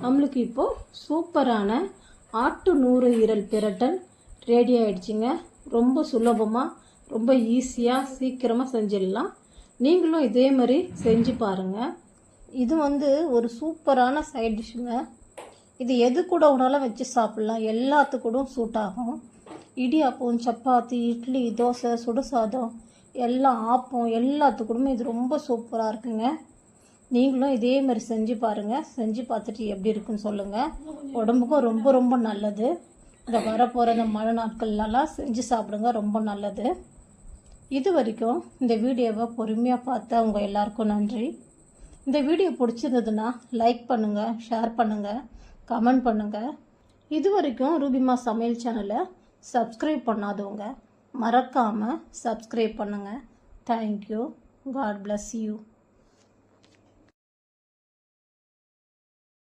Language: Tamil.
நம்மளுக்கு இப்போது சூப்பரான ஆட்டு நுரையீரல் பிரட்டல் ரெடி ஆகிடுச்சிங்க. ரொம்ப சுலபமாக ரொம்ப ஈஸியாக சீக்கிரமாக செஞ்சிடலாம். நீங்களும் இதே மாதிரி செஞ்சு பாருங்கள். இது ஒரு சூப்பரான சைட் டிஷ்ஷுங்க. இது எது கூட உணாலும் வச்சு சாப்பிட்லாம். எல்லாத்துக்கூடும் சூட் ஆகும். இடியாப்பம், சப்பாத்தி, இட்லி, தோசை, சுடுசாதம், எல்லாம் ஆப்பம் எல்லாத்துக்கூடமே இது ரொம்ப சூப்பராக இருக்குங்க. நீங்களும் இதே மாதிரி செஞ்சு பாருங்கள். செஞ்சு பார்த்துட்டு எப்படி இருக்குன்னு சொல்லுங்கள். உடம்புக்கும் ரொம்ப ரொம்ப நல்லது. இந்த வரப்போகிற இந்த மழை நாட்கள்லாம் செஞ்சு சாப்பிடுங்க, ரொம்ப நல்லது. இது வரைக்கும் இந்த வீடியோவை பொறுமையாக பார்த்த உங்கள் எல்லாருக்கும் நன்றி. இந்த வீடியோ பிடிச்சிருந்ததுன்னா லைக் பண்ணுங்கள், ஷேர் பண்ணுங்கள், கமெண்ட் பண்ணுங்கள். இது வரைக்கும் ரூபிமா சமையல் சேனலை சப்ஸ்கிரைப் பண்ணாதவங்க மறக்காமல் சப்ஸ்கிரைப் பண்ணுங்கள். தேங்க்யூ. God bless you.